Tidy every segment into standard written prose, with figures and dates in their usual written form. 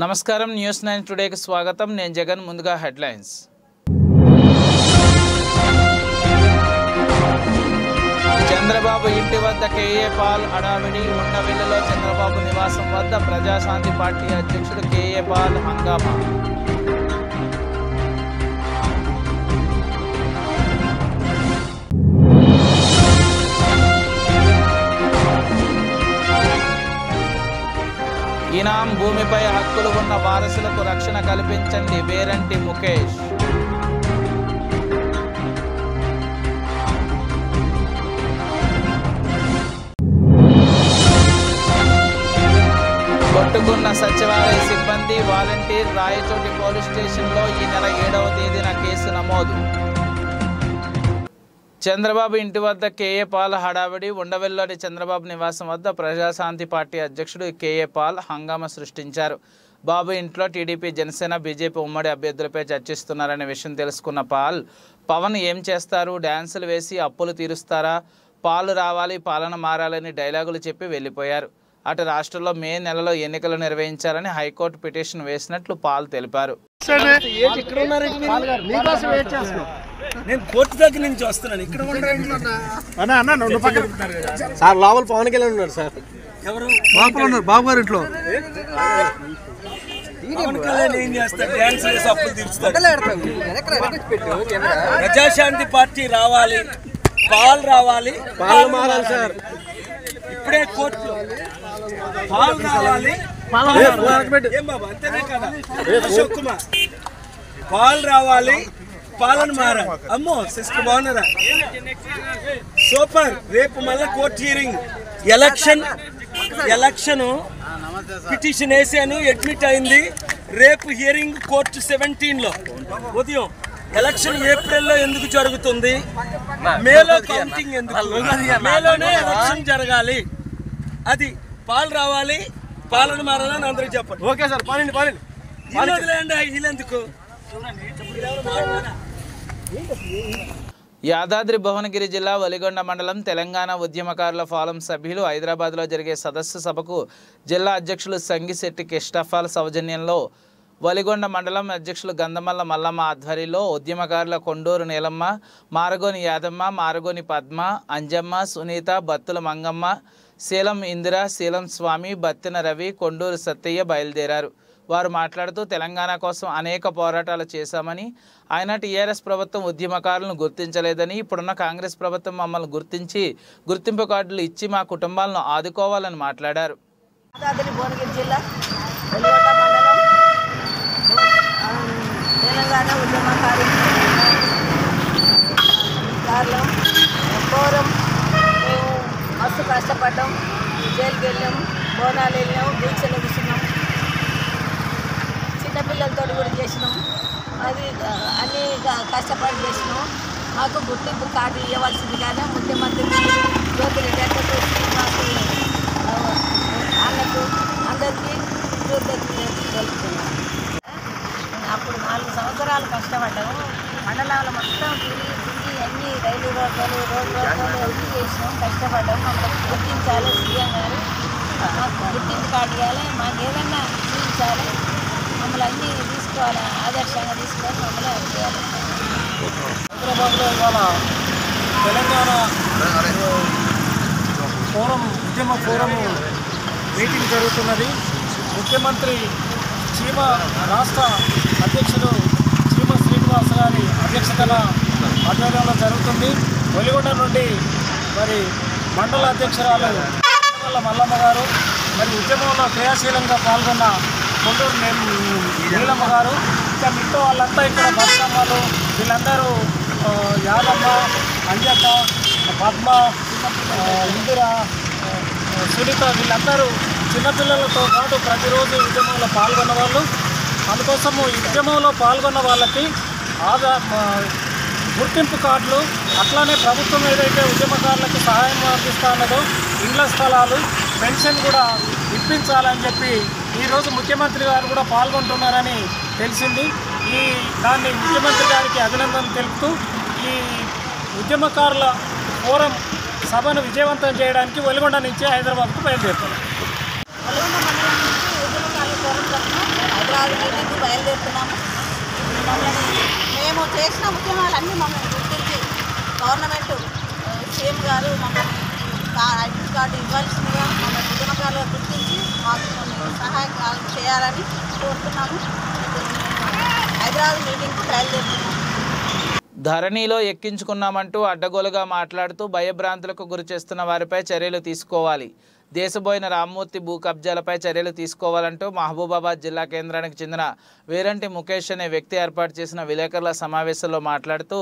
నమస్కారం న్యూస్ 9 టుడేకి స్వాగతం. నేను జగన్. ముందుగా హెడ్లైన్స్. చంద్రబాబు ఇంటి వద్ద కేఏ పాల్ హడావిడి. ఉండవెల్లిలో చంద్రబాబు నివాసం వద్ద ప్రజాశాంతి పార్టీ అధ్యక్షుడు కేఏ పాల్ హంగామా. ఈనాం భూమిపై హక్కులు ఉన్న వారసులకు రక్షణ కల్పించండి. వేరంటి ముఖేష్. కొట్టుకున్న సచివాలయ సిబ్బంది వాలంటీర్. రాయచోటి పోలీస్ స్టేషన్లో ఈ నెల 7వ తేదీన కేసు నమోదు. చంద్రబాబు ఇంటి వద్ద కేఏ పాల్ హడావిడి. ఉండవెల్లిలోని చంద్రబాబు నివాసం వద్ద ప్రజాశాంతి పార్టీ అధ్యక్షుడు కేఏ పాల్ హంగామా సృష్టించారు. బాబు ఇంట్లో టీడీపీ, జనసేన, బీజేపీ ఉమ్మడి అభ్యర్థులపై చర్చిస్తున్నారనే విషయం తెలుసుకున్న పాల్, పవన్ ఏం చేస్తారు, డ్యాన్సులు వేసి అప్పులు తీరుస్తారా, పాలు రావాలి, పాలన మారాలని డైలాగులు చెప్పి వెళ్ళిపోయారు. అటు రాష్ట్రంలో మే నెలలో ఎన్నికలు నిర్వహించాలని హైకోర్టు పిటిషన్ వేసినట్లు పాల్ తెలిపారు. నేను కోర్టు దగ్గర నుంచి వస్తున్నాను. ఇక్కడ సార్ లోపల పవన్ కళ్యాణ్ ఉన్నారు సార్. ఎవరు? బాబు గారు ఇంట్లో. పవన్ కళ్యాణ్ ఏం చేస్తాడు? డ్యాన్స్ వేసి అప్పులు తీర్చుతాడు. ప్రజాశాంతి పార్టీ రావాలి, పాలు రావాలి, పాలు మారాలి సార్. ఇప్పుడే కోర్టు పాలు రావాలి, ఏం బాబా అంతేనే కదా అశోక్ కుమార్, పాలు రావాలి, పాలన మారాలి. అమ్మో సిస్టర్ బాగున్నారా? సూపర్. రేపు మళ్ళీ కోర్టు హియరింగ్. ఎలక్షన్ పిటిషన్ వేసాను, అడ్మిట్ అయింది. రేపు హియరింగ్ కోర్టు 17లో ఉదయం. ఎలక్షన్ ఏప్రిల్లో ఎందుకు జరుగుతుంది? మేలో కౌంటింగ్ ఎందుకు? మేలోనే ఎలక్షన్ జరగాలి. అది పాలు రావాలి, పాలన మారాలని అందరికి చెప్పండి. ఓకే సార్, పాలండి వదిలేండి. వీళ్ళెందుకు? యాదాద్రి భువనగిరి జిల్లా వలిగొండ మండలం తెలంగాణ ఉద్యమకారుల ఫోరం సభ్యులు హైదరాబాద్లో జరిగే సదస్సు సభకు జిల్లా అధ్యక్షులు సంగిశెట్టి కిష్టఫాల్ సౌజన్యంలో వలిగొండ మండలం అధ్యక్షులు గంధమల్ల మల్లమ్మ ఆధ్వర్యంలో ఉద్యమకారుల కొండూరు నీలమ్మ, మారగోని యాదమ్మ, మారగోని పద్మ, అంజమ్మ, సునీత, బత్తుల మంగమ్మ, శీలం ఇందిర, శీలం స్వామి, బత్తిన రవి, కొండూరు సత్తయ్య బయలుదేరారు. వారు మాట్లాడుతూ తెలంగాణ కోసం అనేక పోరాటాలు చేశామని, ఆయన టీఆర్ఎస్ ప్రభుత్వం ఉద్యమకారులను గుర్తించలేదని, ఇప్పుడున్న కాంగ్రెస్ ప్రభుత్వం మమ్మల్ని గుర్తించి గుర్తింపు కార్డులు ఇచ్చి మా కుటుంబాలను ఆదుకోవాలని మాట్లాడారు. తెలంగాణ ఉద్యమకారుల ఫోరం మేము మస్తు కష్టపడ్డాం. జైలుకి వెళ్ళాం, బోనాలు వెళ్ళాం, దీక్షలు కూర్చున్నాం, చిన్నపిల్లలతో కూడా చేసినాం. అది అన్నీ కష్టపడి చేసినాం. మాకు గుర్తింపు కార్డు ఇవ్వవలసింది కానీ ముఖ్యమంత్రి జ్యోతిరెడ్డి అన్నకు, శ్రీనివాసు అన్నకు అందరికీ కృతజ్ఞతలు తెలుపుతున్నాం. అప్పుడు 4 సంవత్సరాలు కష్టపడ్డాము. మండలాలు మొత్తం తిరిగి అన్ని రైలు రోడ్లు అన్నీ చేసినాం, కష్టపడ్డాము. మమ్మల్ని గుర్తించాలి, సీఎం గారు మాకు గుర్తింపు కార్డు ఇవ్వాలి, మాకు ఏదన్నా చూపించాలి, మమ్మల్ని అన్నీ తీసుకోవాలి, ఆదర్శంగా తీసుకొని మమ్మల్ని అది చేయాలి. హైదరాబాద్లో ఇవాళ తెలంగాణ ఉద్యమ ఫోరము మీటింగ్ జరుగుతున్నది. ముఖ్యమంత్రి రాష్ట్ర అధ్యక్షుడు చీమ శ్రీనివాస్ గారి అధ్యక్షతన ఆధ్వర్యంలో జరుగుతుంది. వెలిగొండ నుండి మరి మండల అధ్యక్షురాలు మల్లమ్మ గారు, మరి ఉద్యమంలో క్రియాశీలంగా పాల్గొన్న కొండూరు నీలమ్మ గారు, ఇంకా మిగతా వాళ్ళంతా ఇక్కడ బతుకమ్మలు, వీళ్ళందరూ యాదమ్మ, అంజక్క, పద్మ, ఇందిర, సునీత, వీళ్ళందరూ చిన్నపిల్లలతో పాటు ప్రతిరోజు ఉద్యమంలో పాల్గొన్న వాళ్ళు. అందుకోసము ఈ ఉద్యమంలో పాల్గొన్న వాళ్ళకి గుర్తింపు కార్డులు, అట్లానే ప్రభుత్వం ఏదైతే ఉద్యమకారులకు సహాయం అందిస్తా ఉన్నదో ఇండ్ల స్థలాలు, పెన్షన్ కూడా ఇప్పించాలని చెప్పి ఈరోజు ముఖ్యమంత్రి గారు కూడా పాల్గొంటున్నారని తెలిసింది. దాన్ని ముఖ్యమంత్రి గారికి అభినందనలు తెలుపుతూ ఈ ఉద్యమకారుల ఫోరం సభను విజయవంతం చేయడానికి వెలిగొండ నుంచి హైదరాబాద్కు బయలుదేరుతున్నాం. వలిగొండ మండలం నుంచి ఉద్యమకారుల ఫోరం తరఫున హైదరాబాద్ మీటింగ్కి బయలుదేరుతున్నాము. మేము చేసిన ఉద్యమాలన్నీ మమ్మల్ని గుర్తించి గవర్నమెంట్ సీఎం గారు మమ్మల్ని ఐడెంటిటీ కార్డు ఇవ్వాల్సిందిగా మమ్మల్ని ఉద్యమకారులుగా గుర్తించి మాకు సహాయం చేయాలని కోరుతున్నాము. హైదరాబాద్ మీటింగ్కి బయలుదేరుతున్నాము. ధరణిలో ఎక్కించుకున్నామంటూ అడ్డగోలుగా మాట్లాడుతూ భయభ్రాంతులకు గురి చేస్తున్న వారిపై చర్యలు తీసుకోవాలి. దేశబోయిన రామ్మూర్తి భూ కబ్జాలపై చర్యలు తీసుకోవాలంటూ మహబూబాబాద్ జిల్లా కేంద్రానికి చెందిన వేరంటి ముఖేష్ అనే వ్యక్తి ఏర్పాటు చేసిన విలేకరుల సమావేశంలో మాట్లాడుతూ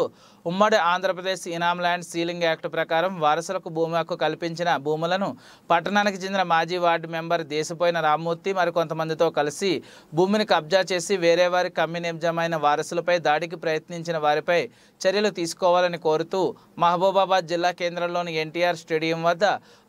ఉమ్మడి ఆంధ్రప్రదేశ్ ఇనాం ల్యాండ్ సీలింగ్ యాక్ట్ ప్రకారం వారసులకు భూమి హక్కు కల్పించిన భూములను పట్టణానికి చెందిన మాజీ వార్డు మెంబర్ దేశపోయిన రామ్మూర్తి మరికొంతమందితో కలిసి భూమిని కబ్జా చేసి వేరే వారికి కమ్మి నిజమైన వారసులపై దాడికి ప్రయత్నించిన వారిపై చర్యలు తీసుకోవాలని కోరుతూ మహబూబాబాద్ జిల్లా కేంద్రంలోని ఎన్టీఆర్ స్టేడియం వద్ద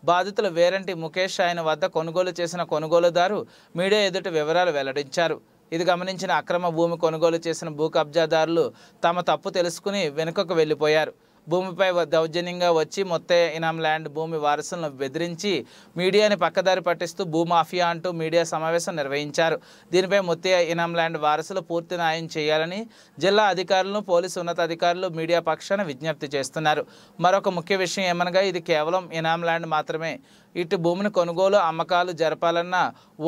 బాధితులు వేరంటి ముఖేష్ ఆయన వద్ద కొనుగోలు చేసిన కొనుగోలుదారు మీడియా ఎదుట వివరాలు వెల్లడించారు. ఇది గమనించిన అక్రమ భూమి కొనుగోలు చేసిన భూ కబ్జాదారులు తమ తప్పు తెలుసుకుని వెనుకకు వెళ్ళిపోయారు. భూమిపై దౌర్జన్యంగా వచ్చి మొత్తం ఇనాం ల్యాండ్ భూమి వారసులను బెదిరించి మీడియాని పక్కదారి పట్టిస్తూ భూమాఫియా అంటూ మీడియా సమావేశం నిర్వహించారు. దీనిపై మొత్తం ఇనాం ల్యాండ్ వారసులు పూర్తి న్యాయం చేయాలని జిల్లా అధికారులను పోలీసు ఉన్నతాధికారులు మీడియా పక్షాన విజ్ఞప్తి చేస్తున్నారు. మరొక ముఖ్య విషయం ఏమనగా ఇది కేవలం ఇనాం ల్యాండ్ మాత్రమే. ఇటు భూమిని కొనుగోలు అమ్మకాలు జరపాలన్న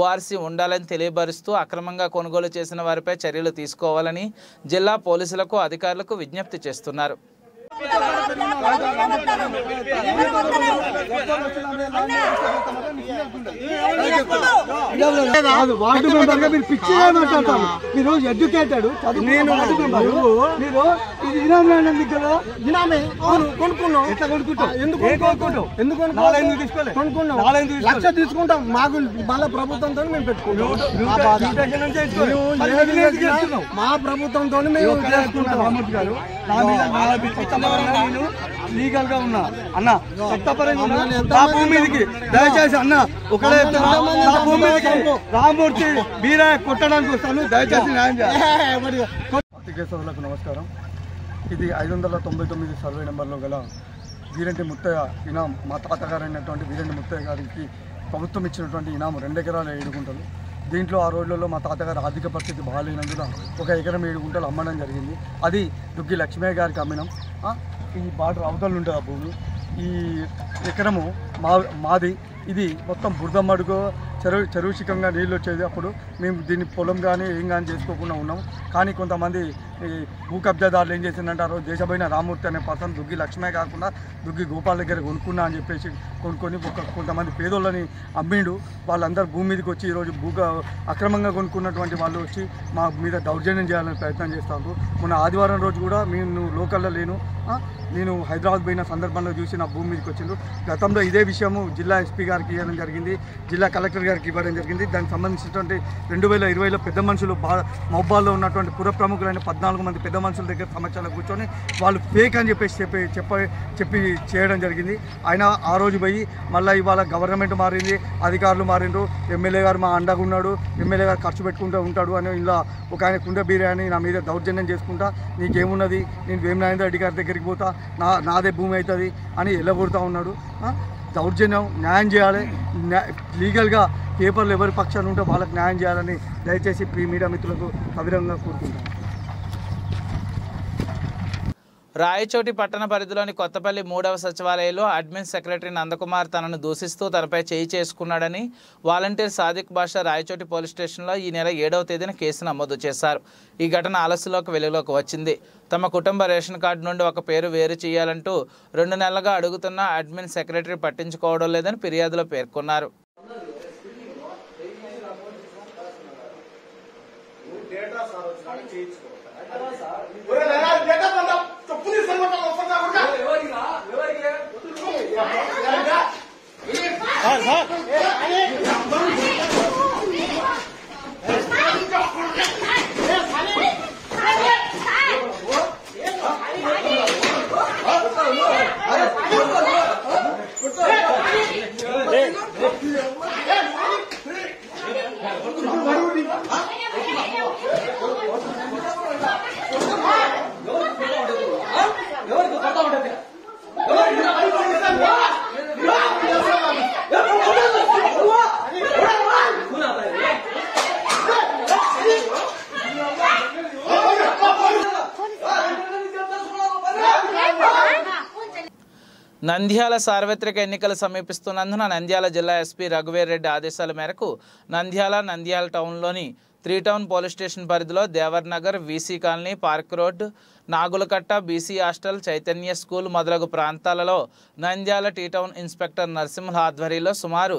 ఓఆర్సీ ఉండాలని తెలియపరుస్తూ అక్రమంగా కొనుగోలు చేసిన వారిపై చర్యలు తీసుకోవాలని జిల్లా పోలీసులకు అధికారులకు విజ్ఞప్తి చేస్తున్నారు. వార్డు మెంబర్ గా మీరు పిచ్చిగా మాట్లాడతాను. మీరు ఎడ్యుకేటెడ్ మీరు ఇది ఇనాం ల్యాండ్ ఉంది కదా, ఇనామే కొనుక్కున్నాం. ఎట్లా కొనుక్కుంటాం? ఎందుకు కొనుక్కుంటాం? ఎందుకు కొనుక్కున్నాం? 4 లక్ష తీసుకుంటాం. మాకు మళ్ళీ ప్రభుత్వంతో మేము పెట్టుకుంటాం. మా ప్రభుత్వంతో మేము చేసుకుంటాం. రామూర్తి గారు లీగల్ గా ఉన్నా అన్న, చట్టపరంగా భూమికి దయచేసి అన్న ఒకడే రామూర్తి బీరా కొట్టడానికి వస్తాను. దయచేసి న్యాయం చేయాలి. పత్రికేశ్వరులకు నమస్కారం. ఇది 599 సర్వే నెంబర్లో గల వీరంటి ముత్తయ్య ఇనాం. మా తాతగారు అయినటువంటి వీరంటి ముత్తయ్య గారికి ప్రభుత్వం ఇచ్చినటువంటి ఇనాం 2 ఎకరాల 7 గుంటలు. దీంట్లో ఆ రోజులలో మా తాతగారు ఆర్థిక పరిస్థితి బాగాలేనందున 1 ఎకరం 7 గుంటలు అమ్మడం జరిగింది. అది దుగ్గి లక్ష్మయ్య గారికి అమ్మినాం. ఈ బార్డర్ అవతలు ఉంటుంది ఆ భూమి. ఈ ఎకరము మాది. ఇది మొత్తం బురదమ్మడుగు చెరువు శిఖంగా నీళ్ళు వచ్చేది. అప్పుడు మేము దీన్ని పొలం కానీ ఏం కానీ చేసుకోకుండా ఉన్నాం. కానీ కొంతమంది భూ కబ్జాదారులు ఏం చేసిందంటే ఆ రోజు దేశపోయిన రామూర్తి అనే పర్సన్ దుగ్గి లక్ష్మే కాకుండా దుగ్గి గోపాల్ దగ్గర కొనుక్కున్నా అని చెప్పేసి కొనుక్కొని కొంతమంది పేదోళ్ళని అమ్మిండు. వాళ్ళందరూ భూమి మీదకి వచ్చి ఈరోజు అక్రమంగా కొనుక్కున్నటువంటి వాళ్ళు వచ్చి మా మీద దౌర్జన్యం చేయాలని ప్రయత్నం చేస్తాను. మొన్న ఆదివారం రోజు కూడా నేను లోకల్లో లేను, నేను హైదరాబాద్ పోయిన సందర్భంలో చూసి నా భూమి మీదకి వచ్చిండు. గతంలో ఇదే విషయము జిల్లా ఎస్పీ గారికి ఇవ్వడం జరిగింది, జిల్లా కలెక్టర్ గారికి ఇవ్వడం జరిగింది. దానికి సంబంధించినటువంటి 2020లో పెద్ద మనుషులు మహబూబాబాద్లో ఉన్నటువంటి పుర ప్రముఖులైన 14 మంది పెద్ద మనుషుల దగ్గర సమక్షంలో కూర్చొని వాళ్ళు ఫేక్ అని చెప్పి చేయడం జరిగింది. అయినా ఆ రోజు పోయి మళ్ళీ ఇవాళ గవర్నమెంట్ మారింది, అధికారులు మారిండ్రు, ఎమ్మెల్యే గారు మా అండగా ఉన్నాడు, ఎమ్మెల్యే గారు ఖర్చు పెట్టుకుంటూ ఉంటాడు అని ఇలా ఒక ఆయన కుండ బిర్యానీ నా మీద దౌర్జన్యం చేసుకుంటా, నీకేమున్నది, నేను వేమనారాయణ రెడ్డి గారి దగ్గరికి పోతా, నాదే భూమి అవుతుంది అని ఎల్లగొడుతూ ఉన్నాడు. దౌర్జన్యం న్యాయం చేయాలి. లీగల్గా పేపర్లు ఎవరి పక్షాన్ని ఉంటే వాళ్ళకి న్యాయం చేయాలని దయచేసి మీడియా మిత్రులకు సవిరంగా కోరుకుంటాను. రాయచోటి పట్టణ పరిధిలోని కొత్తపల్లి 3వ సచివాలయంలో అడ్మిన్ సెక్రటరీ నందకుమార్ తనను దూషిస్తూ తనపై చేయి చేసుకున్నాడని వాలంటీర్ సాదిక్ బాషా రాయచోటి పోలీస్ స్టేషన్లో ఈ నెల 7వ తేదీన కేసు నమోదు చేశారు. ఈ ఘటన ఆలస్యంలోకి వెలుగులోకి వచ్చింది. తమ కుటుంబ రేషన్ కార్డు నుండి ఒక పేరు వేరు చేయాలంటూ 2 నెలలుగా అడుగుతున్న అడ్మిన్ సెక్రటరీ పట్టించుకోవడం లేదని ఫిర్యాదులో పేర్కొన్నారు. నంద్యాల సార్వత్రిక ఎన్నికలు సమీపిస్తున్నందున నంద్యాల జిల్లా ఎస్పీ రఘువీర్ రెడ్డి ఆదేశాల మేరకు నంద్యాల టౌన్లోని 3 టౌన్ పోలీస్ స్టేషన్ పరిధిలో Devar Nagar, VC colony, park road, Nagulakatta, BC hostel, Chaitanya school మొదలగు ప్రాంతాలలో Nandyal T town inspector Narasimha ఆధ్వర్యంలో సుమారు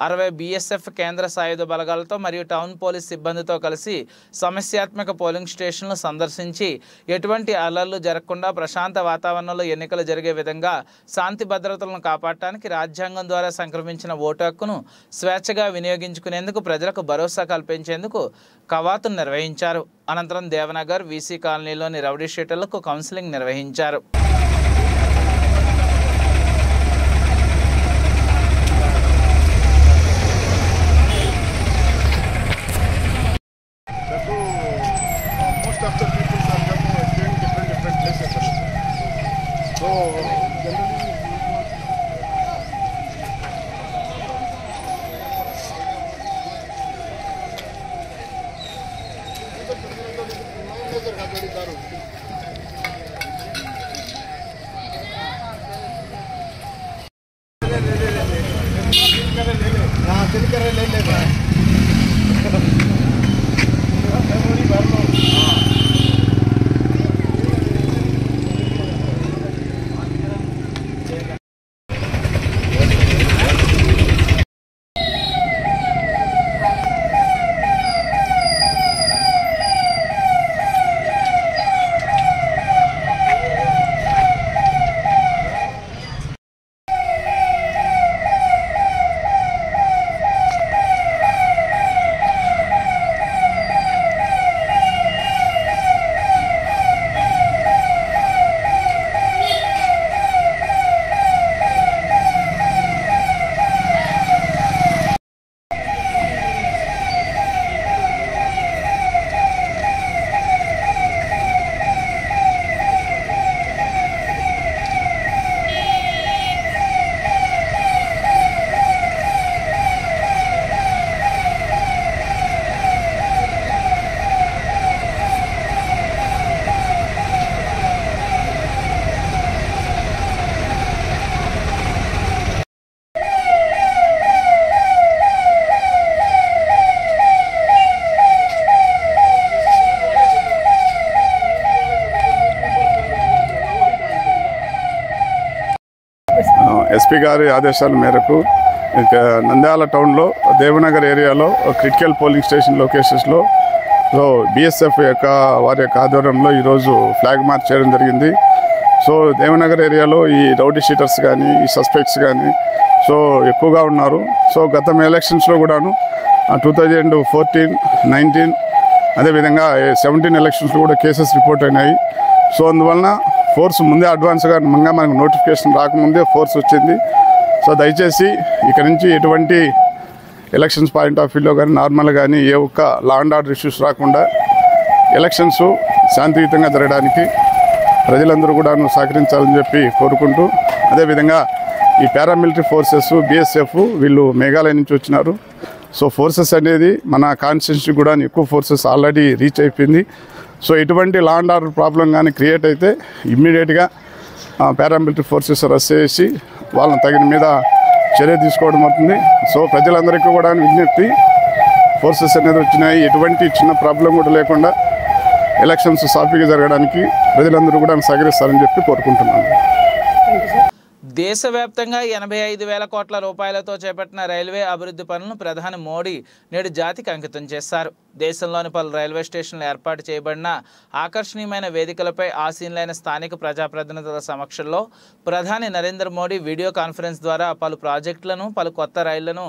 60 BSF కేంద్ర సాయుధ బలగాలతో మరియు టౌన్ పోలీస్ సిబ్బందితో కలిసి సమస్యాత్మక పోలింగ్ స్టేషన్లు సందర్శించి ఎటువంటి అల్లర్లు జరగకుండా ప్రశాంత వాతావరణంలో ఎన్నికలు జరిగే విధంగా శాంతి భద్రతలను కాపాడటానికి రాజ్యాంగం ద్వారా సంక్రమించిన ఓటు హక్కును స్వేచ్ఛగా వినియోగించుకునేందుకు ప్రజలకు భరోసా కల్పించేందుకు కవాతును నిర్వహించారు. అనంతరం దేవనగర్, వీసీ కాలనీలోని రౌడీ షీటర్లకు కౌన్సిలింగ్ నిర్వహించారు. ఎస్పీ గారి ఆదేశాల మేరకు నంద్యాల టౌన్లో దేవనగర్ ఏరియాలో క్రిటికల్ పోలింగ్ స్టేషన్ లొకేషన్స్లో BSF వారి యొక్క ఆధ్వర్యంలో ఈరోజు ఫ్లాగ్ మార్చ్ చేయడం జరిగింది. సో దేవనగర్ ఏరియాలో ఈ రౌడీ షీటర్స్ కానీ, ఈ సస్పెక్ట్స్ కానీ ఎక్కువగా ఉన్నారు. సో గత ఎలక్షన్స్లో కూడాను 2014, 19 అదేవిధంగా 17 ఎలక్షన్స్లో కూడా కేసెస్ రిపోర్ట్ అయినాయి. సో అందువలన ఫోర్స్ ముందే అడ్వాన్స్గా మనకు నోటిఫికేషన్ రాకముందే ఫోర్స్ వచ్చింది. సో దయచేసి ఇక్కడ నుంచి ఎటువంటి ఎలక్షన్స్ పాయింట్ ఆఫ్ వ్యూలో కానీ నార్మల్ కానీ ఏ ఒక్క లా అండ్ ఆర్డర్ ఇష్యూస్ రాకుండా ఎలక్షన్స్ శాంతియుతంగా జరగడానికి ప్రజలందరూ కూడా సహకరించాలని చెప్పి కోరుకుంటూ, అదేవిధంగా ఈ పారామిలిటరీ ఫోర్సెస్ BSF వీళ్ళు మేఘాలయ నుంచి వచ్చినారు. సో ఫోర్సెస్ అనేది మన కాన్స్టిట్యూన్సీ కూడా ఎక్కువ ఫోర్సెస్ ఆల్రెడీ రీచ్ అయిపోయింది. సో ఎటువంటి లా అండ్ ఆర్డర్ ప్రాబ్లం కానీ క్రియేట్ అయితే ఇమ్మీడియట్గా పారామిలిటరీ ఫోర్సెస్ అరెస్ట్ చేసి వాళ్ళని తగిన మీద చర్య తీసుకోవడం అవుతుంది. సో ప్రజలందరికీ కూడా విజ్ఞప్తి, ఫోర్సెస్ అనేది వచ్చినాయి, ఎటువంటి చిన్న ప్రాబ్లం కూడా లేకుండా ఎలక్షన్స్ సాఫీగా జరగడానికి ప్రజలందరూ కూడా సహకరిస్తారని చెప్పి కోరుకుంటున్నాను. దేశవ్యాప్తంగా 85,000 కోట్ల రూపాయలతో చేపట్టిన రైల్వే అభివృద్ధి పనులను ప్రధాని మోడీ నేడు జాతికి అంకితం చేశారు. దేశంలోని పలు రైల్వే స్టేషన్లు ఏర్పాటు చేయబడిన ఆకర్షణీయమైన వేదికలపై ఆసీనులైన స్థానిక ప్రజాప్రతినిధుల సమక్షంలో ప్రధాని నరేంద్ర మోడీ వీడియో కాన్ఫరెన్స్ ద్వారా పలు ప్రాజెక్టులను, పలు కొత్త రైళ్లను,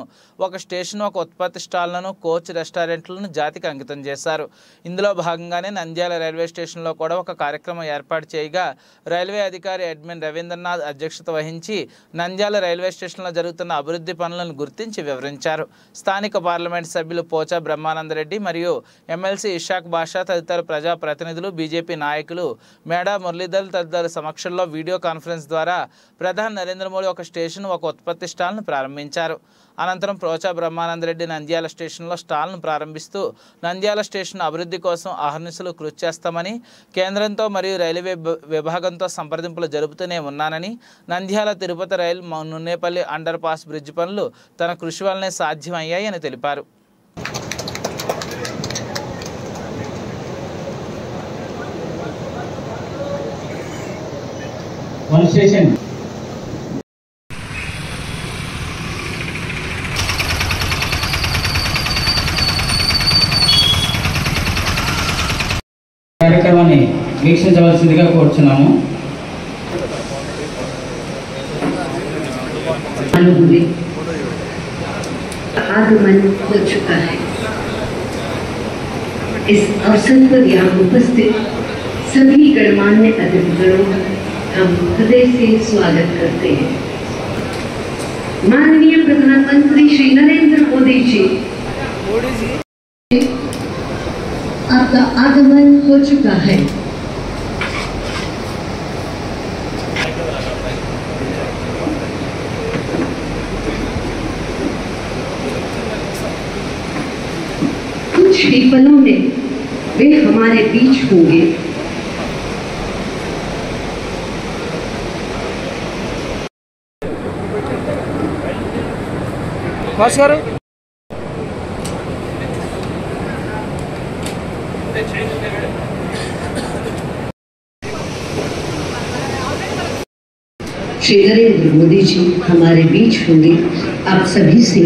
ఒక స్టేషన్, ఒక ఉత్పత్తి స్టాళ్లను, కోచ్ రెస్టారెంట్లను జాతికి అంకితం చేశారు. ఇందులో భాగంగానే నంద్యాల రైల్వే స్టేషన్లో కూడా ఒక కార్యక్రమం ఏర్పాటు చేయగా రైల్వే అధికారి అడ్మిన్ రవీంద్రనాథ్ అధ్యక్షత వహించి నంద్యాల రైల్వే స్టేషన్లో జరుగుతున్న అభివృద్ధి పనులను గుర్తించి వివరించారు. స్థానిక పార్లమెంట్ సభ్యులు పోచా బ్రహ్మానందరెడ్డి మరియు ఎమ్మెల్సీ ఇషాక్ బాషా తదితర ప్రజాప్రతినిధులు, బీజేపీ నాయకులు మేడా మురళీధర్ తదితరుల సమక్షంలో వీడియో కాన్ఫరెన్స్ ద్వారా ప్రధాని నరేంద్ర మోడీ ఒక స్టేషన్, ఒక ఉత్పత్తి స్టాల్ను ప్రారంభించారు. అనంతరం పోచా బ్రహ్మానందరెడ్డి నంద్యాల స్టేషన్లో స్టాల్ను ప్రారంభిస్తూ నంద్యాల స్టేషన్ అభివృద్ధి కోసం అహర్నిశలు కృషి చేస్తామని, కేంద్రంతో మరియు రైల్వే విభాగంతో సంప్రదింపులు జరుపుతూనే ఉన్నానని, Nandyal Nandyal Tirupati rail Nunnepalli under pass bridge పనులు తన కృషి వల్లనే సాధ్యమయ్యాయని తెలిపారు. కార్యక్రమాన్ని వీక్షించవలసిందిగా కోరుచున్నాము. आगमन हो चुका है। इस अवसर पर यहाँ उपस्थित सभी गणमान्य अतिथिगणों का हम हृदय से स्वागत करते हैं। माननीय प्रधानमंत्री श्री नरेंद्र मोदी जी आपका आगमन हो चुका है। कुछ ही पलों में वे हमारे बीच होंगे। श्री नरेंद्र मोदी जी हमारे बीच होंगे। आप सभी से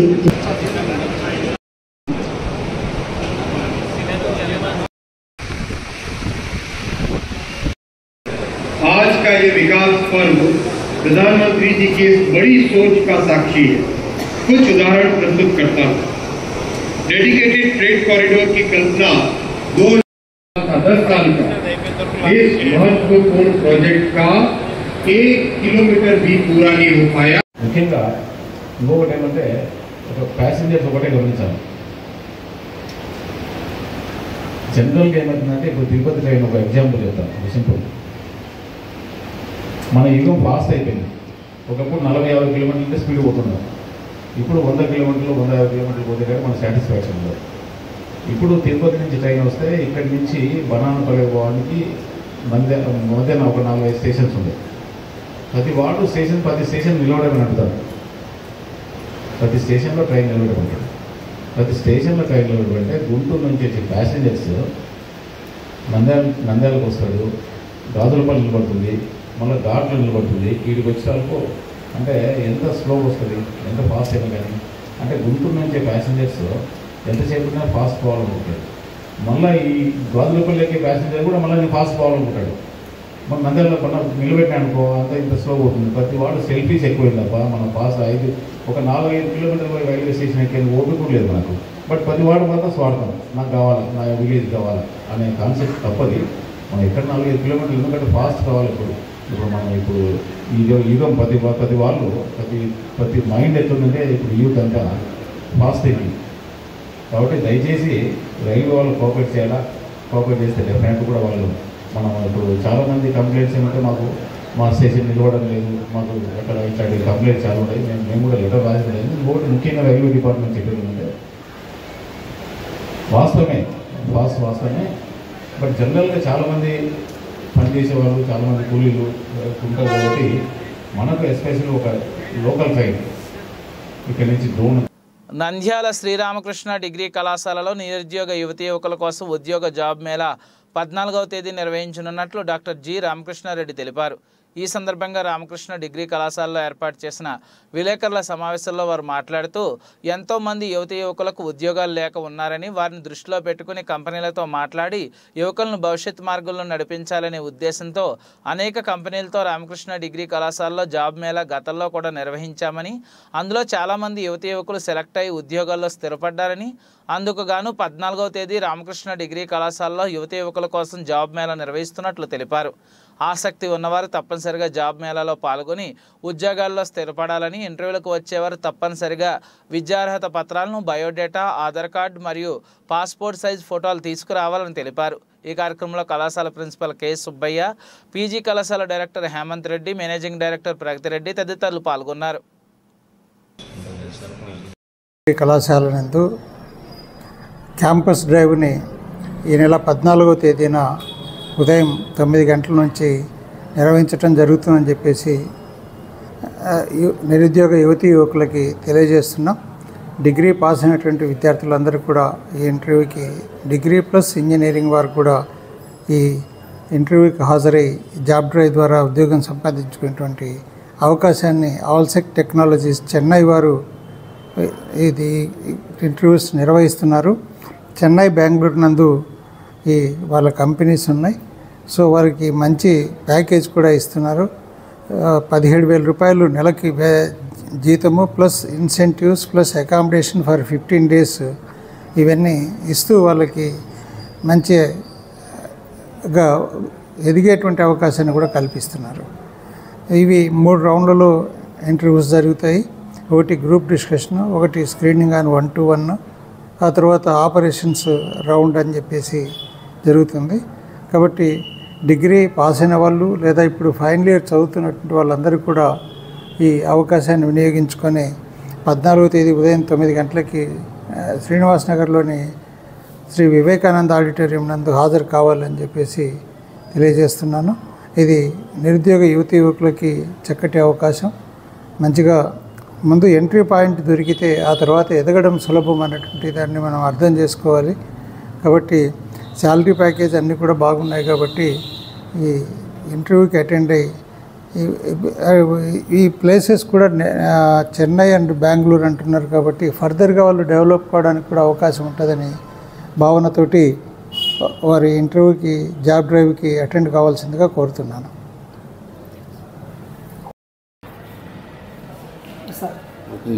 आज का ये विकास पर्व प्रधानमंत्री जी की इस बड़ी सोच का साक्षी है। कुछ उदाहरण प्रस्तुत करता हूँ। डेडिकेटेड ट्रेड कॉरिडोर की कल्पना 10 साल का इस महत्वपूर्ण प्रोजेक्ट का 1 किलोमीटर भी पूरा नहीं हो पाया। ముఖ్యంగా ఇంకొకటి ఏమంటే ఒక ప్యాసింజర్స్ ఒకటే గమనించాలి. జనరల్గా ఏమవుతుందంటే ఇప్పుడు తిరుపతి ట్రైన్ ఒక ఎగ్జాంపుల్ చెప్తాను, ఒక సింపుల్. మన యుగం ఫాస్ట్ అయిపోయింది. ఒకప్పుడు 40-50 కిలోమీటర్ల స్పీడ్ పోతున్నాం. ఇప్పుడు 100 కిలోమీటర్లు 150 కిలోమీటర్లు పోతే కానీ మన సాటిస్ఫాక్షన్ లేదు. ఇప్పుడు తిరుపతి నుంచి ట్రైన్ వస్తే ఇక్కడి నుంచి బనానపల్లి పోవడానికి మధ్యాహ్నం ఒక 4-5 స్టేషన్స్ ఉన్నాయి. ప్రతి స్టేషన్ నిలవడమని అంటారు. ప్రతి స్టేషన్లో ట్రైన్ నిలబడమంటాడు. ప్రతి స్టేషన్లో ట్రైన్ నిలబడమంటే గుంటూరు నుంచి వచ్చే ప్యాసింజర్స్ నంద్యాలకు వస్తాడు, గాజులపల్లి నిలబడుతుంది, మళ్ళీ ఘాట్లో నిలబడుతుంది. వీడికి వచ్చేసరికి అంటే ఎంత స్లోగా వస్తుంది, ఎంత ఫాస్ట్ అయినా కానీ. అంటే గుంటూరు నుంచి ప్యాసింజర్స్ ఎంతసేపు ఉన్నా ఫాస్ట్ పోవాలనుకుంటాడు. మళ్ళీ ఈ గాజులపల్లికి ప్యాసింజర్ కూడా మళ్ళీ నేను ఫాస్ట్ పోవాలనుకుంటాడు. మన నంద్యాలలో కొన్న నిలబెట్టినా అనుకో అంత ఇంత స్లో అవుతుంది. ప్రతి వాడు సెల్ఫీస్ ఎక్కువైంది తప్ప మనం ఫాస్ట్ 4-5 కిలోమీటర్ల రైల్వే స్టేషన్ ఎక్కే ఓపిక కూడా లేదు మనకు. బట్ ప్రతి వాడు మాత్రం స్వార్థం, నాకు కావాలి, నా విలేజ్ కావాలి అనే కాన్సెప్ట్ తప్పది. మనం ఎక్కడ 4-5 కిలోమీటర్లు ఎందుకంటే ఫాస్ట్ కావాలి. ఇప్పుడు మనం ఇప్పుడు ఈ యుగం ప్రతి వాళ్ళు ప్రతి మైండ్ ఎట్లుందంటే ఇప్పుడు యూత్ అంతా ఫాస్ట్ అయిపోయింది. కాబట్టి దయచేసి రైల్వే వాళ్ళు కోఆపరేట్ చేయాలా. కోఆపరేట్ చేస్తే డెఫినెట్ కూడా వాళ్ళు మనం ఇప్పుడు చాలామంది కంప్లైంట్స్ ఏమంటే మాకు మా స్టేషన్ నిలవడం లేదు, మాకు ఎక్కడ ఇట్లాంటి కంప్లైంట్స్ చాలా ఉన్నాయి. మేము కూడా లెటర్ రాయడం లేదు. ఇంకొకటి ముఖ్యంగా రైల్వే డిపార్ట్మెంట్ చెప్పేది ఏంటంటే వాస్తవమే బట్ జనరల్గా చాలామంది పనిచేసేవాళ్ళు చాలామంది కూలీలు ఉంటారు కాబట్టి మనకు ఎస్పెషల్లీ ఒక లోకల్ ట్రైన్ ఇక్కడ నుంచి డ్రోన్. నంద్యాల శ్రీరామకృష్ణ డిగ్రీ కళాశాలలో నిరుద్యోగ యువతీ యువకుల కోసం ఉద్యోగ జాబ్ మేళా 14వ తేదీ నిర్వహించనున్నట్లు డాక్టర్ జి రామకృష్ణారెడ్డి తెలిపారు. ఈ సందర్భంగా రామకృష్ణ డిగ్రీ కళాశాలలో ఏర్పాటు చేసిన విలేకరుల సమావేశంలో వారు మాట్లాడుతూ ఎంతోమంది యువతీ యువకులకు ఉద్యోగాలు లేక ఉన్నారని, వారిని దృష్టిలో పెట్టుకుని కంపెనీలతో మాట్లాడి యువకులను భవిష్యత్ మార్గంలో నడిపించాలనే ఉద్దేశంతో అనేక కంపెనీలతో రామకృష్ణ డిగ్రీ కళాశాలలో జాబ్ మేళా గతంలో కూడా నిర్వహించామని, అందులో చాలామంది యువతీ యువకులు సెలెక్ట్ అయి ఉద్యోగాల్లో స్థిరపడ్డారని, అందుకు గాను 14వ తేదీ రామకృష్ణ డిగ్రీ కళాశాలలో యువతీ యువకుల కోసం జాబ్ మేళా నిర్వహిస్తున్నట్లు తెలిపారు. ఆసక్తి ఉన్నవారు తప్పనిసరిగా జాబ్ మేళాలో పాల్గొని ఉద్యోగాల్లో స్థిరపడాలని, ఇంటర్వ్యూలకు వచ్చేవారు తప్పనిసరిగా విద్యార్హత పత్రాలను, బయోడేటా, ఆధార్ కార్డు మరియు పాస్పోర్ట్ సైజ్ ఫోటోలు తీసుకురావాలని తెలిపారు. ఈ కార్యక్రమంలో కళాశాల ప్రిన్సిపల్ కె సుబ్బయ్య, పీజీ కళాశాల director Hemanth Reddy, managing director Pragathi Reddy తదితరులు పాల్గొన్నారు. కళాశాల నందు క్యాంపస్ డ్రైవ్ని ఈ నెల 14వ తేదీన ఉదయం 9 గంటల నుంచి నిర్వహించడం జరుగుతుందని చెప్పేసి నిరుద్యోగ యువతీ యువకులకి తెలియజేస్తున్నాం. డిగ్రీ పాస్ అయినటువంటి విద్యార్థులందరూ కూడా ఈ ఇంటర్వ్యూకి, డిగ్రీ ప్లస్ ఇంజనీరింగ్ వారు కూడా ఈ ఇంటర్వ్యూకి హాజరై జాబ్ డ్రైవ్ ద్వారా ఉద్యోగం సంపాదించుకునేటువంటి అవకాశాన్ని ఆల్సెక్ టెక్నాలజీస్ చెన్నై వారు ఇది ఇంటర్వ్యూస్ నిర్వహిస్తున్నారు. చెన్నై, బెంగళూరు నందు ఈ వాళ్ళ కంపెనీస్ ఉన్నాయి. సో వారికి మంచి ప్యాకేజ్ కూడా ఇస్తున్నారు. 17,000 రూపాయలు నెలకి జీతము plus incentives plus accommodation for 15 days ఇవన్నీ ఇస్తూ వాళ్ళకి మంచిగా ఎదిగేటువంటి అవకాశాన్ని కూడా కల్పిస్తున్నారు. ఇవి 3 రౌండ్లలో ఇంటర్వ్యూస్ జరుగుతాయి. ఒకటి గ్రూప్ డిస్కషన్, ఒకటి స్క్రీనింగ్ ఆన్ 1-to-1, ఆ తర్వాత ఆపరేషన్స్ రౌండ్ అని చెప్పేసి జరుగుతుంది. కాబట్టి డిగ్రీ పాస్ అయిన వాళ్ళు లేదా ఇప్పుడు ఫైనల్ ఇయర్ చదువుతున్నటువంటి వాళ్ళందరూ కూడా ఈ అవకాశాన్ని వినియోగించుకొని 14వ తేదీ ఉదయం 9 గంటలకి శ్రీనివాస్ నగర్లోని శ్రీ వివేకానంద ఆడిటోరియం నందు హాజరు కావాలని చెప్పేసి తెలియజేస్తున్నాను. ఇది నిరుద్యోగ యువతీ యువకులకి చక్కటి అవకాశం. మంచిగా ముందు ఎంట్రీ పాయింట్ దొరికితే ఆ తర్వాత ఎదగడం సులభం అన్నటువంటి దాన్ని మనం అర్థం చేసుకోవాలి. కాబట్టి శాలరీ ప్యాకేజ్ అన్నీ కూడా బాగున్నాయి. కాబట్టి ఈ ఇంటర్వ్యూకి అటెండ్ అయ్యి ఈ ప్లేసెస్ కూడా చెన్నై అండ్ బెంగళూరు అంటున్నారు. కాబట్టి ఫర్దర్గా వాళ్ళు డెవలప్ కావడానికి కూడా అవకాశం ఉంటుందని భావనతోటి వారి ఇంటర్వ్యూకి, జాబ్ డ్రైవ్కి అటెండ్ కావాల్సిందిగా కోరుతున్నాను.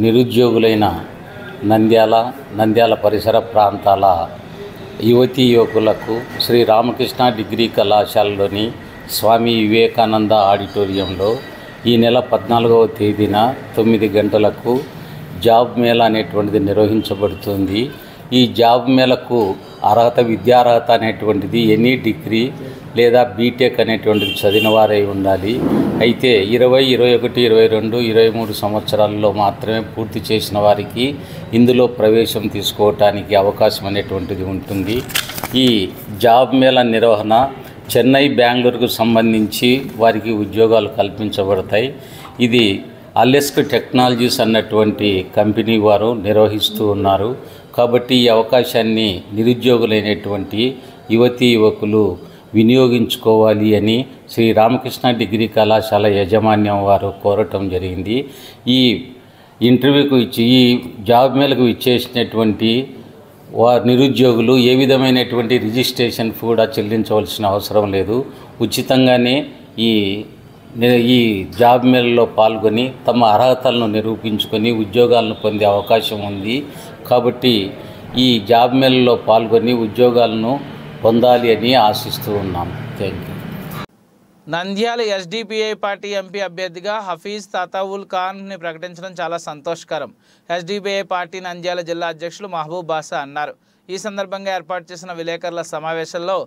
నిరుద్యోగులైన నంద్యాల పరిసర ప్రాంతాల యువతీ యువకులకు శ్రీ రామకృష్ణ డిగ్రీ కళాశాలలోని స్వామి వివేకానంద ఆడిటోరియంలో ఈ నెల 14వ తేదీన 9 గంటలకు జాబ్ మేళా అనేటువంటిది నిర్వహించబడుతుంది. ఈ జాబ్ మేళకు విద్యార్హత అనేటువంటిది ఎనీ డిగ్రీ లేదా బీటెక్ అనేటువంటిది చదివిన వారై ఉండాలి. అయితే 20, 21, 22, 23 సంవత్సరాల్లో మాత్రమే పూర్తి చేసిన వారికి ఇందులో ప్రవేశం తీసుకోవటానికి అవకాశం అనేటువంటిది ఉంటుంది. ఈ జాబ్ మేళా నిర్వహణ చెన్నై, బెంగళూరుకు సంబంధించి వారికి ఉద్యోగాలు కల్పించబడతాయి. ఇది అలెస్క్ టెక్నాలజీస్ అన్నటువంటి కంపెనీ వారు నిర్వహిస్తూ ఉన్నారు. కాబట్టి ఈ అవకాశాన్ని నిరుద్యోగులైనటువంటి యువతీ యువకులు వినియోగించుకోవాలి అని శ్రీ రామకృష్ణ డిగ్రీ కళాశాల యాజమాన్యం వారు కోరటం జరిగింది. ఈ ఇంటర్వ్యూకు ఈ జాబ్ మేళకు ఇచ్చేసినటువంటి నిరుద్యోగులు ఏ విధమైనటువంటి రిజిస్ట్రేషన్ కూడా చెల్లించవలసిన అవసరం లేదు. ఉచితంగానే ఈ జాబ్ మేళలో పాల్గొని తమ అర్హతలను నిరూపించుకొని ఉద్యోగాలను పొందే అవకాశం ఉంది. కాబట్టి ఈ జాబ్ మేళలో పాల్గొని ఉద్యోగాలను పొందాలి అని ఆశిస్తూ ఉన్నాం. Thank you. Nandyal SDPI party MP అభ్యర్థిగా హఫీజ్ తతావుల్ ఖాన్ని ప్రకటించడం చాలా సంతోషకరం. ఎస్డిపిఐ పార్టీ నంద్యాల జిల్లా అధ్యక్షులు మహబూబ్ బాషా అన్నారు. ఈ సందర్భంగా ఏర్పాటు చేసిన విలేకరుల సమావేశంలో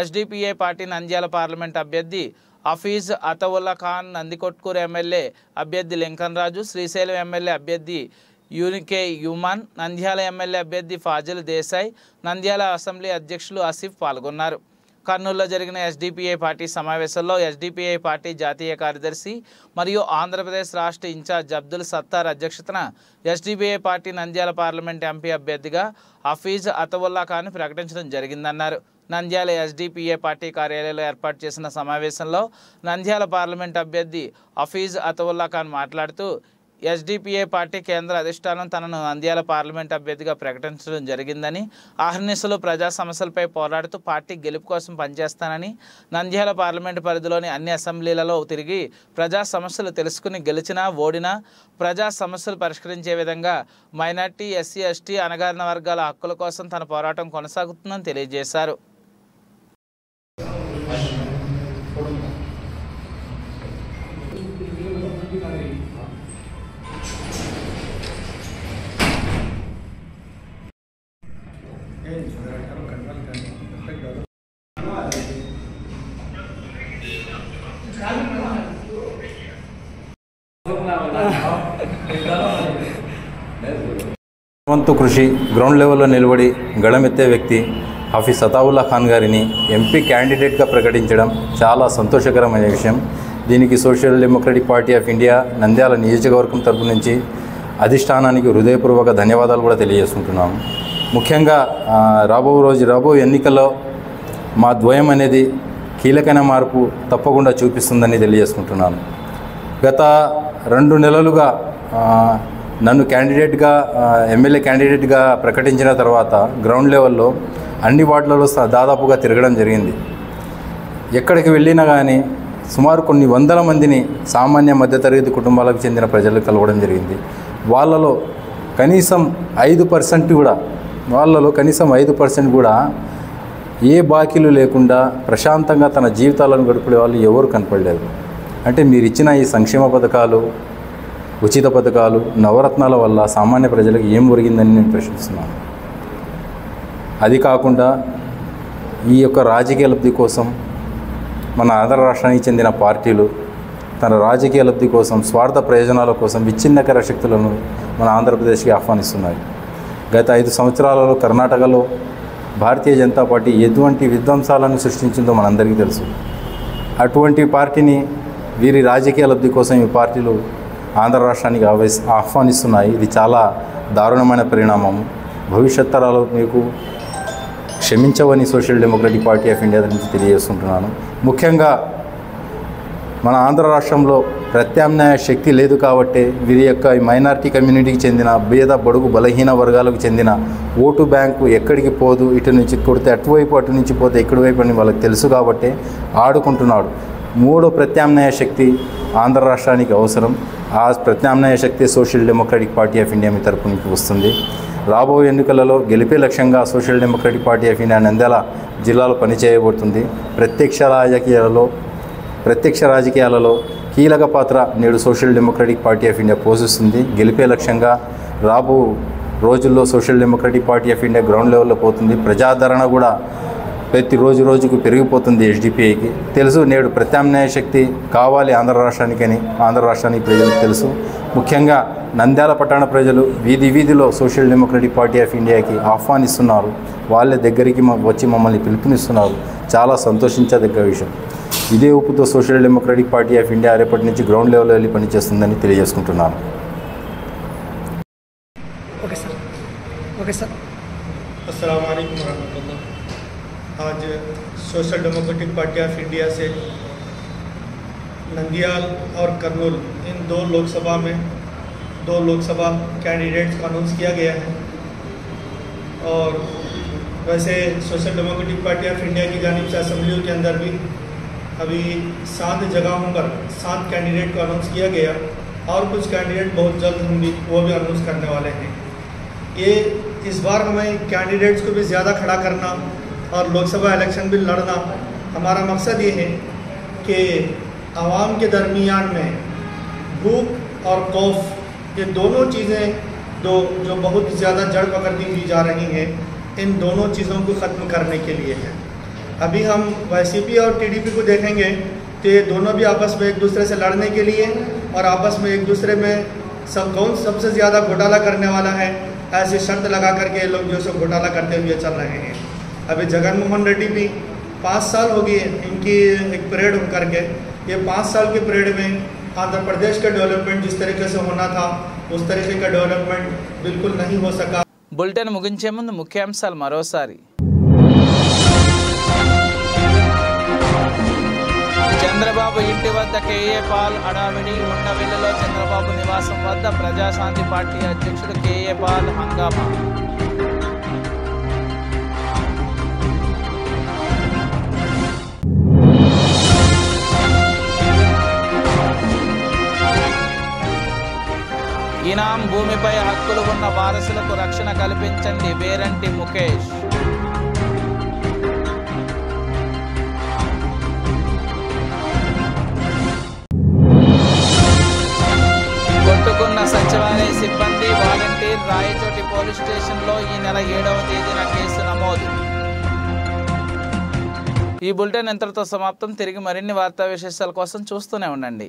ఎస్డిపిఐ పార్టీ నంద్యాల పార్లమెంట్ అభ్యర్థి హఫీజ్ అతవుల్లా ఖాన్, నందికొట్కూరు ఎమ్మెల్యే అభ్యర్థి లింకన్ రాజు, శ్రీశైలం ఎమ్మెల్యే అభ్యర్థి యూనికే యుమాన్, నంద్యాల ఎమ్మెల్యే అభ్యర్థి ఫాజిల్ దేశాయ్, నంద్యాల అసెంబ్లీ అధ్యక్షులు ఆసిఫ్ పాల్గొన్నారు. కర్నూలులో జరిగిన ఎస్డిపిఐ పార్టీ సమావేశంలో ఎస్డిపిఐ పార్టీ జాతీయ కార్యదర్శి మరియు ఆంధ్రప్రదేశ్ రాష్ట్ర ఇన్ఛార్జ్ అబ్దుల్ సత్తార్ అధ్యక్షతన SDPI party Nandyal parliament MP అభ్యర్థిగా హఫీజ్ అతవుల్లా ఖాన్ ప్రకటించడం జరిగిందన్నారు. నంద్యాల ఎస్డిపిఐ పార్టీ కార్యాలయంలో ఏర్పాటు చేసిన సమావేశంలో నంద్యాల పార్లమెంట్ అభ్యర్థి హఫీజ్ అతవుల్లా ఖాన్ మాట్లాడుతూ ఎస్డిపిఐ పార్టీ కేంద్ర అధిష్టానం తనను నంద్యాల పార్లమెంట్ అభ్యర్థిగా ప్రకటించడం జరిగిందని, ఆహర్నిశలు ప్రజా సమస్యలపై పోరాడుతూ పార్టీ గెలుపు కోసం పనిచేస్తానని, నంద్యాల పార్లమెంటు పరిధిలోని అన్ని అసెంబ్లీలలో తిరిగి ప్రజా సమస్యలు తెలుసుకుని గెలిచినా ఓడినా ప్రజా సమస్యలు పరిష్కరించే విధంగా మైనార్టీ, ఎస్సీ, ఎస్టీ, అణగారిన వర్గాల హక్కుల కోసం తన పోరాటం కొనసాగుతుందని తెలియజేశారు. వంతు కృషి గ్రౌండ్ లెవెల్లో నిలబడి గళమెత్తే వ్యక్తి హఫీజ్ అతావుల్లా ఖాన్ గారిని ఎంపీ క్యాండిడేట్గా ప్రకటించడం చాలా సంతోషకరమైన విషయం. దీనికి social democratic party of India Nandyal నియోజకవర్గం తరపు నుంచి అధిష్టానానికి హృదయపూర్వక ధన్యవాదాలు కూడా తెలియజేసుకుంటున్నాము. ముఖ్యంగా రాబో ఎన్నికల్లో మా ద్వయం అనేది కీలకమైన మార్పు తప్పకుండా చూపిస్తుందని తెలియజేసుకుంటున్నాను. గత 2 నెలలుగా నన్ను క్యాండిడేట్గా ఎమ్మెల్యే క్యాండిడేట్గా ప్రకటించిన తర్వాత గ్రౌండ్ లెవెల్లో అన్ని వార్డులలో దాదాపుగా తిరగడం జరిగింది. ఎక్కడికి వెళ్ళినా కానీ సుమారు కొన్ని వందల మందిని సామాన్య మధ్యతరగతి కుటుంబాలకు చెందిన ప్రజలు కలవడం జరిగింది. వాళ్ళలో కనీసం 5% కూడా ఏ బాకీలు లేకుండా ప్రశాంతంగా తన జీవితాలను గడిపే వాళ్ళు ఎవరు కనపడలేదు. అంటే మీరు ఇచ్చిన ఈ సంక్షేమ పథకాలు, ఉచిత పథకాలు, నవరత్నాల వల్ల సామాన్య ప్రజలకు ఏం ఒరిగిందని నేను ప్రశ్నిస్తున్నాను. అది కాకుండా ఈ యొక్క రాజకీయ లబ్ధి కోసం మన ఆంధ్ర రాష్ట్రానికి చెందిన పార్టీలు తన రాజకీయ లబ్ధి కోసం, స్వార్థ ప్రయోజనాల కోసం విచ్ఛిన్నకర శక్తులను మన ఆంధ్రప్రదేశ్కి ఆహ్వానిస్తున్నాయి. గత 5 సంవత్సరాలలో కర్ణాటకలో భారతీయ జనతా పార్టీ ఎటువంటి విధ్వంసాలను సృష్టించిందో మనందరికీ తెలుసు. అటువంటి పార్టీని వీరి రాజకీయ లబ్ధి కోసం ఈ పార్టీలు ఆంధ్ర రాష్ట్రానికి ఆహ్వానిస్తున్నాయి. ఇది చాలా దారుణమైన పరిణామం. భవిష్యత్ తరాలు మీకు క్షమించవని social democratic party of India నుంచి తెలియజేస్తుంటున్నాను. ముఖ్యంగా మన ఆంధ్ర రాష్ట్రంలో ప్రత్యామ్నాయ శక్తి లేదు కాబట్టి వీరి యొక్క మైనారిటీ కమ్యూనిటీకి చెందిన పేద బడుగు బలహీన వర్గాలకు చెందిన ఓటు బ్యాంకు ఎక్కడికి పోదు, ఇటు నుంచి కొడితే అటువైపు, అటు నుంచి పోతే ఎక్కడివైపు అని వాళ్ళకి తెలుసు కాబట్టి ఆడుకుంటున్నాడు. 3వ ప్రత్యామ్నాయ శక్తి ఆంధ్ర రాష్ట్రానికి అవసరం. ఆ ప్రత్యామ్నాయ శక్తి social democratic party of India మీ తరపు నుంచి వస్తుంది. రాబోయే ఎన్నికలలో గెలిపే లక్ష్యంగా social democratic party of India Nandyal జిల్లాలో పనిచేయబడుతుంది. ప్రత్యక్ష రాజకీయాలలో కీలక పాత్ర నేడు social democratic party of India పోషిస్తుంది. గెలిపే లక్ష్యంగా రాబో రోజుల్లో social democratic party of India ground లెవెల్లో పోతుంది. ప్రజాదరణ కూడా ప్రతి రోజుకు పెరిగిపోతుంది. ఎస్డిపిఐకి తెలుసు నేడు ప్రత్యామ్నాయ శక్తి కావాలి ఆంధ్ర రాష్ట్రానికని ఆంధ్ర రాష్ట్రానికి ప్రజలకు తెలుసు. ముఖ్యంగా నంద్యాల పట్టణ ప్రజలు వీధిలో సోషల్ డెమోక్రటిక్ పార్టీ ఆఫ్ ఇండియాకి ఆహ్వానిస్తున్నారు. వాళ్ళ దగ్గరికి వచ్చి మమ్మల్ని పిలుపునిస్తున్నారు. చాలా సంతోషించదగ్గ విషయం. ఇదే ఊపుతో social democratic party of India రేపటి నుంచి గ్రౌండ్ లెవెల్లో వెళ్ళి పనిచేస్తుందని తెలియజేసుకుంటున్నాను. Okay sir. अस्सलाम वालेकुम रहमतुल्लाह। आज social democratic party of India से नंदियाल और करनूल इन 2 लोकसभा में 2 लोकसभा कैंडिडेट्स का अनाउंस किया गया है। और वैसे social democratic party of India की जानिब से असेंबलियों के अंदर भी अभी 7 जगहों पर 7 कैंडिडेट को अनाउंस किया गया और कुछ कैंडिडेट बहुत जल्द हम भी वो भी अनाउंस करने वाले हैं। ये इस बार हमें कैंडिडेट्स को भी ज़्यादा खड़ा करना और लोकसभा इलेक्शन भी लड़ना, हमारा मकसद ये है कि आवाम के दरमियान में भूख और खौफ ये दोनों चीज़ें जो बहुत ज़्यादा जड़ पकड़ती हुई जा रही हैं, इन दोनों चीज़ों को ख़त्म करने के लिए है। अभी हम YCP और TDP को देखेंगे तो ये दोनों भी आपस में एक दूसरे से लड़ने के लिए और आपस में एक दूसरे में कौन सबसे ज़्यादा घोटाला करने वाला है ऐसी शर्त लगा करके लोग जो सो घोटाला करते हुए चल रहे हैं। अभी जगन मोहन रेड्डी भी 5 साल हो गए इनकी एक परेड हो करके, ये 5 साल के परेड में आंध्र प्रदेश का डेवलपमेंट जिस तरीके से होना था उस तरीके का डेवलपमेंट बिल्कुल नहीं हो सका। बुलेटिन मुगिंचे मुंदु मुख्यांशालु मरोसारी। చంద్రబాబు ఇంటి వద్ద కేఏ పాల్ హడావిడి. ఉండవెల్లిలో చంద్రబాబు నివాసం వద్ద ప్రజాశాంతి పార్టీ అధ్యక్షుడు కేఏ పాల్ హంగామా. ఇనాం భూమిపై హక్కులు ఉన్న వారసులకు రక్షణ కల్పించండి వేరంటి ముఖేష్. కొట్టుకున్న సచివాలయ సిబ్బంది వాలంటీర్ రాయచోటి పోలీస్ స్టేషన్లో ఈ నెల 7వ తేదీన కేసు నమోదు. ఈ బులెటిన్ ఇంతటితో సమాప్తం. తిరిగి మరిన్ని వార్తా విశేషాల కోసం చూస్తూనే ఉండండి.